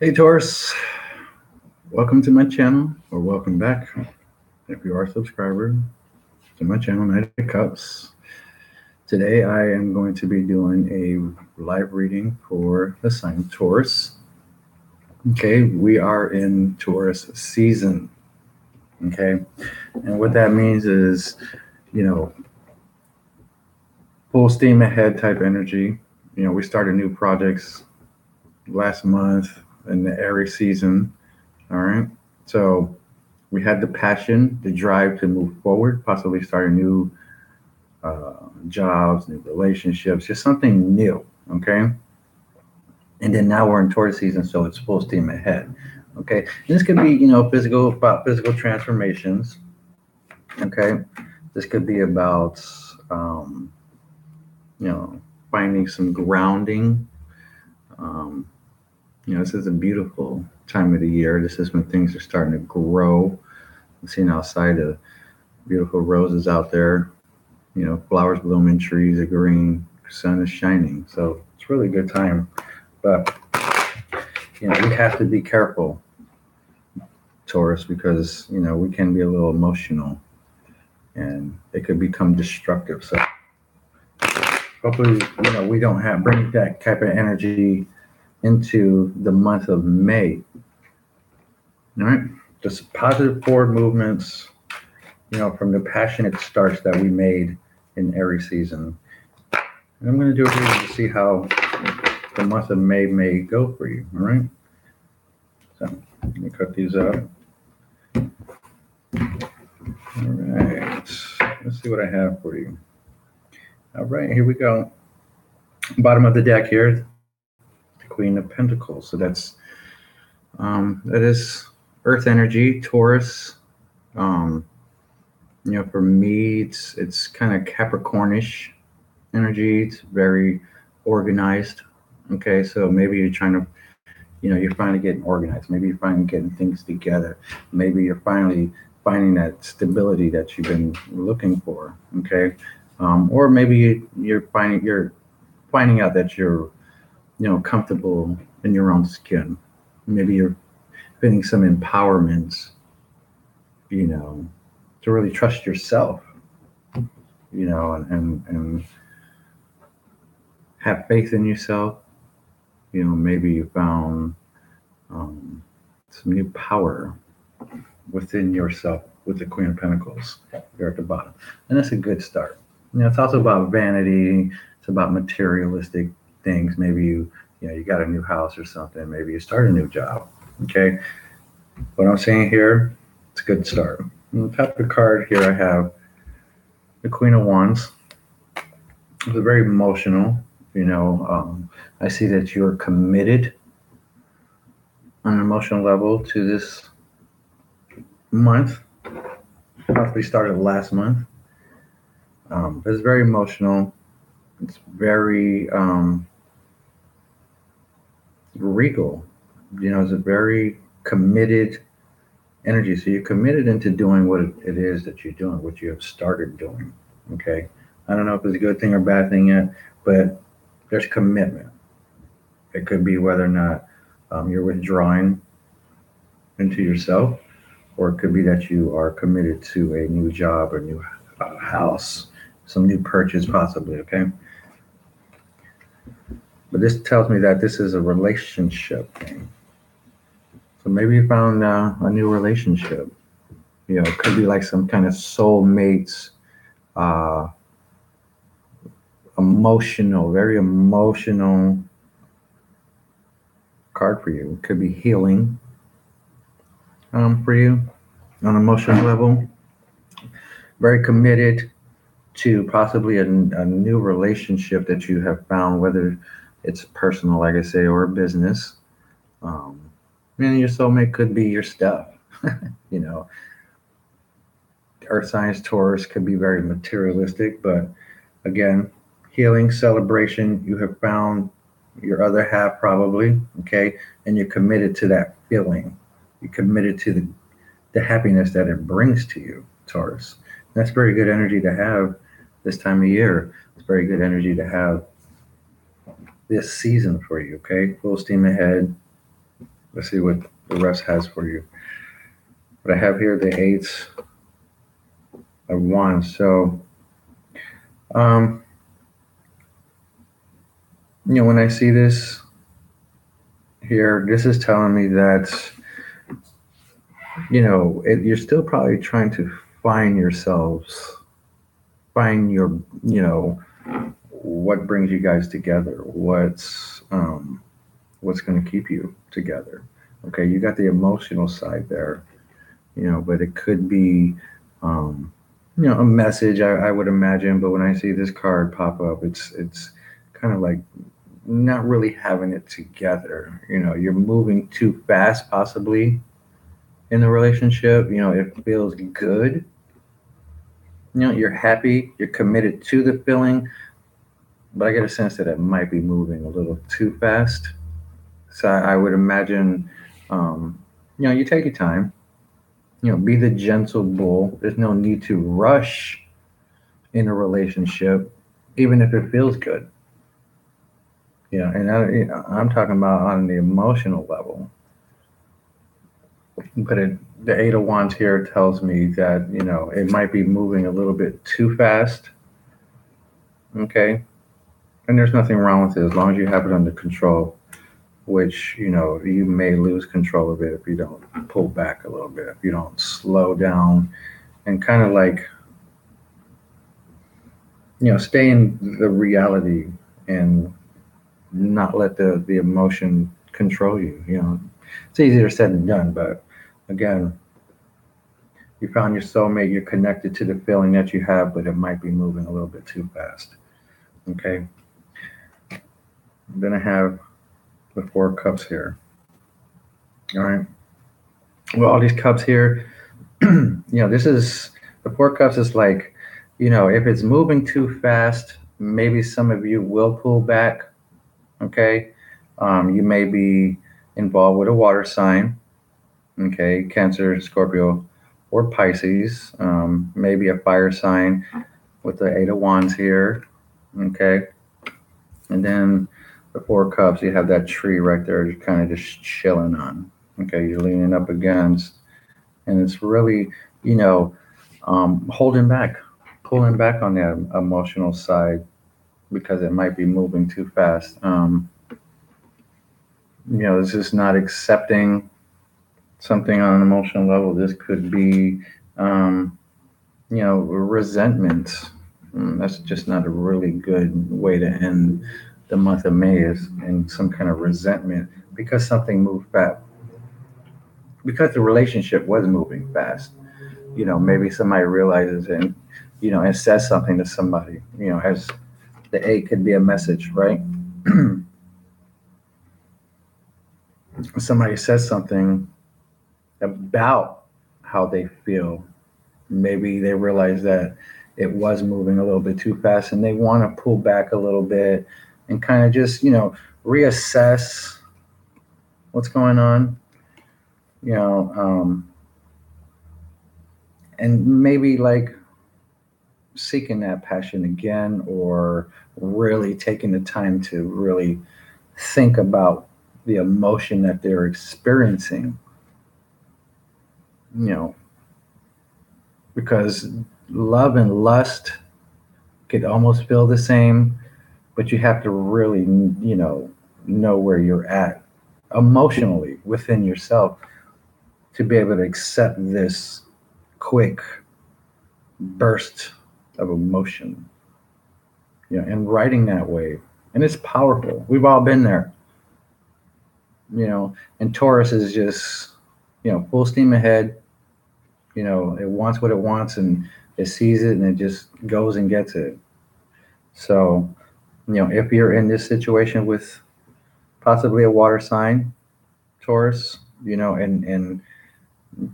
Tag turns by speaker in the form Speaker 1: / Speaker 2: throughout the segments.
Speaker 1: Hey Taurus, welcome to my channel, or welcome back if you are a subscriber to my channel, Night of Cups. Today I am going to be doing a live reading for the sign Taurus. Okay, we are in Taurus season. Okay, and what that means is, full steam ahead type energy. We started new projects last month in the Aries season. All right, so we had the passion, the drive to move forward, possibly start a new jobs, new relationships, just something new. Okay, and then now we're in Taurus season, so it's full steam ahead. Okay, and this could be about physical transformations. Okay, this could be about um, finding some grounding. Um, this is a beautiful time of the year. This is when things are starting to grow. I'm seeing outside the beautiful roses out there. Flowers blooming, trees are green, sun is shining. So it's really a good time. But we have to be careful, Taurus, because we can be a little emotional, and it could become destructive. So hopefully, we don't bring that type of energy into the month of May. All right, just positive forward movements, from the passionate starts that we made in Aries season. And I'm going to do a reading to see how the month of May go for you. All right, so let me cut these up. All right, let's see what I have for you. All right, here we go. Bottom of the deck here, the Queen of Pentacles. So that is Earth energy, Taurus. For me, it's kind of Capricornish energy. It's very organized. Okay, so maybe you're trying to, you're finally getting organized. Maybe you're finally getting things together. Maybe you're finally finding that stability that you've been looking for. Okay, or maybe you're finding out that you're, comfortable in your own skin. Maybe you're feeling some empowerment, to really trust yourself, and have faith in yourself. Maybe you found some new power within yourself with the Queen of Pentacles here at the bottom. And that's a good start. It's also about vanity. It's about materialistic things. Maybe you got a new house or something. Maybe you start a new job. Okay. What I'm saying here, it's a good start. On the top of the card here, I have the Queen of Wands. It's very emotional. I see that you're committed on an emotional level to this month. Probably started last month. It's very emotional. It's very regal. It's a very committed energy. So you're committed into doing what it is that you're doing, what you have started doing. Okay. I don't know if it's a good thing or bad thing yet, but there's commitment. It could be whether or not you're withdrawing into yourself, or it could be that you are committed to a new job or new house, some new purchase possibly. Okay. But this tells me that this is a relationship thing. So maybe you found a new relationship. It could be like some kind of soulmates, very emotional card for you. It could be healing for you on an emotional level. Very committed to possibly a new relationship that you have found, whether it's personal, like I say, or a business. And your soulmate could be your stuff. Earth signs, Taurus could be very materialistic, but again, healing, celebration. You have found your other half probably, okay, and you're committed to that feeling. You're committed to the happiness that it brings to you, Taurus. That's very good energy to have this time of year. It's very good energy to have this season for you. Okay, full steam ahead. Let's see what the rest has for you. But I have here the eights of wands. So, um, when I see this here, this is telling me that you're still probably trying to find yourselves, find your, you know, what brings you guys together, what's going to keep you together. Okay, you got the emotional side there, but it could be, um, a message. I would imagine, but when I see this card pop up, it's kind of like not really having it together. You're moving too fast, possibly in the relationship. It feels good. You're happy, you're committed to the feeling, but I get a sense that it might be moving a little too fast. So I would imagine, you take your time. Be the gentle bull. There's no need to rush in a relationship, even if it feels good. And I'm talking about on the emotional level. But the Eight of Wands here tells me that it might be moving a little bit too fast. Okay, and there's nothing wrong with it as long as you have it under control. Which you may lose control of it if you don't pull back a little bit, if you don't slow down and kind of like stay in the reality and not let the emotion control you. It's easier said than done, but again, you found your soulmate, you're connected to the feeling that you have, but it might be moving a little bit too fast. Okay, then I have the Four of Cups here. All right, well, all these cups here, this is the Four of Cups is like, if it's moving too fast, maybe some of you will pull back. Okay, you may be involved with a water sign. Okay, Cancer, Scorpio, or Pisces. Maybe a fire sign with the Eight of Wands here. Okay, and then the Four of Cups, you have that tree right there, you're kind of just chilling on. Okay, you're leaning up against, and it's really, you know, holding back, pulling back on that emotional side because it might be moving too fast. It's just not accepting something on an emotional level. This could be, um, resentment. That's just not a really good way to end the month of May is in some kind of resentment because something moved fast, because the relationship was moving fast. Maybe somebody realizes and says something to somebody, as the eight could be a message, right? Somebody says something about how they feel. Maybe they realize that it was moving a little bit too fast and they want to pull back a little bit and kind of just, reassess what's going on, you know, um, and maybe like seeking that passion again or really taking the time to really think about the emotion that they're experiencing, you know, because love and lust could almost feel the same, but you have to really, know where you're at emotionally within yourself to be able to accept this quick burst of emotion, and riding that wave. And it's powerful. We've all been there, and Taurus is just, full steam ahead. It wants what it wants and it sees it and it just goes and gets it. So, if you're in this situation with possibly a water sign, Taurus, and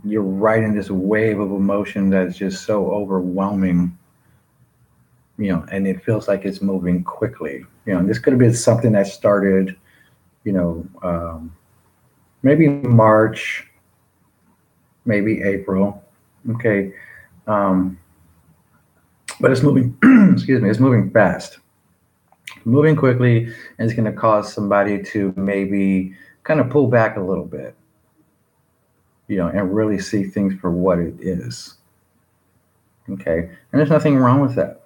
Speaker 1: you're riding this wave of emotion that's just so overwhelming, and it feels like it's moving quickly. And this could have been something that started, you know, um, maybe March, maybe April. Okay. Um, but it's moving. Excuse me, it's moving fast, moving quickly, and it's going to cause somebody to maybe kind of pull back a little bit, and really see things for what it is. Okay, and there's nothing wrong with that.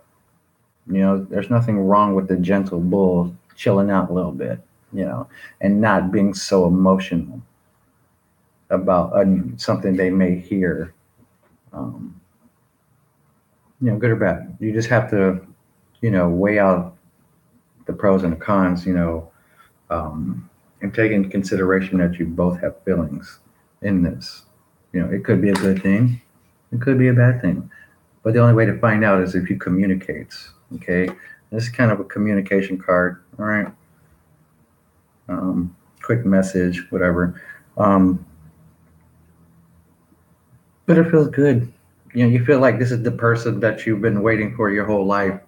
Speaker 1: There's nothing wrong with the gentle bull chilling out a little bit, and not being so emotional about something they may hear, um, good or bad. You just have to, weigh out the pros and the cons, and take into consideration that you both have feelings in this. It could be a good thing, it could be a bad thing, but the only way to find out is if you communicate. Okay, this is kind of a communication card. All right, quick message, whatever. Um, but it feels good. You feel like this is the person that you've been waiting for your whole life,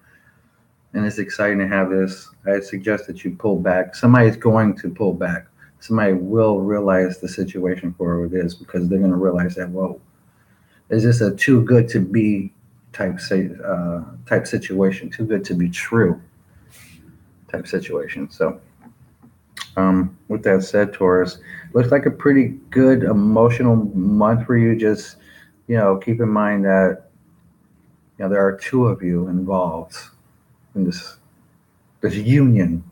Speaker 1: and it's exciting to have this. I suggest that you pull back. Somebody's going to pull back. Somebody will realize the situation for what it is, because they're going to realize that, whoa, is this a too good to be type situation, too good to be true type situation. So, with that said, Taurus, looks like a pretty good emotional month for you. Just, keep in mind that, there are two of you involved in this union,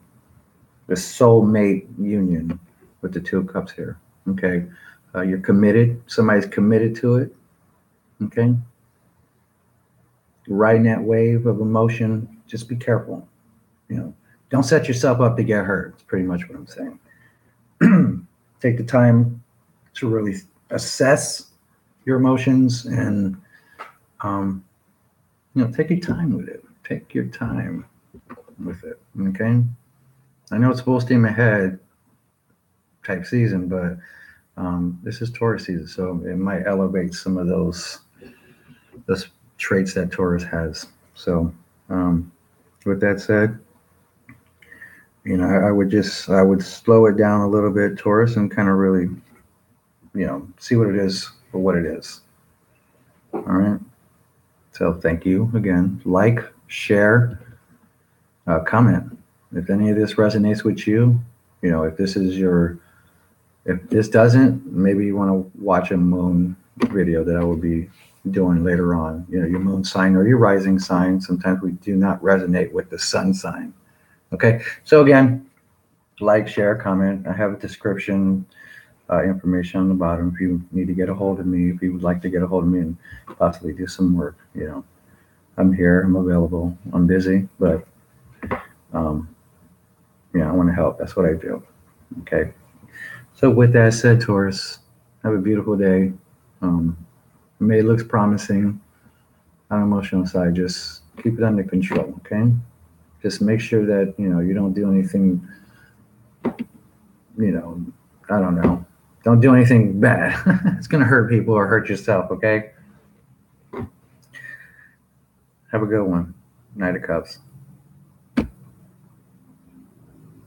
Speaker 1: this soulmate union with the Two of Cups here. Okay, you're committed. Somebody's committed to it. Okay, riding that wave of emotion. Just be careful. Don't set yourself up to get hurt. It's pretty much what I'm saying. Take the time to really assess your emotions, and take your time with it. Take your time with it. Okay. I know it's full steam ahead type season, but this is Taurus season, so it might elevate some of those traits that Taurus has. So, with that said, I would slow it down a little bit, Taurus, and kind of really, see what it is for what it is. All right. So thank you again. Like, share, comment. If any of this resonates with you, if this doesn't, maybe you want to watch a moon video that I will be doing later on. Your moon sign or your rising sign. Sometimes we do not resonate with the sun sign. Okay. So again, like, share, comment. I have a description information on the bottom if you need to get a hold of me, if you would like to get a hold of me and possibly do some work. I'm here, I'm available, I'm busy, but I want to help. That's what I do. Okay. So with that said, Taurus, have a beautiful day. May looks promising on the emotional side. Just keep it under control. Okay. Just make sure that you don't do anything. I don't know. Don't do anything bad. It's gonna hurt people or hurt yourself. Okay. Have a good one. Knight of Cups.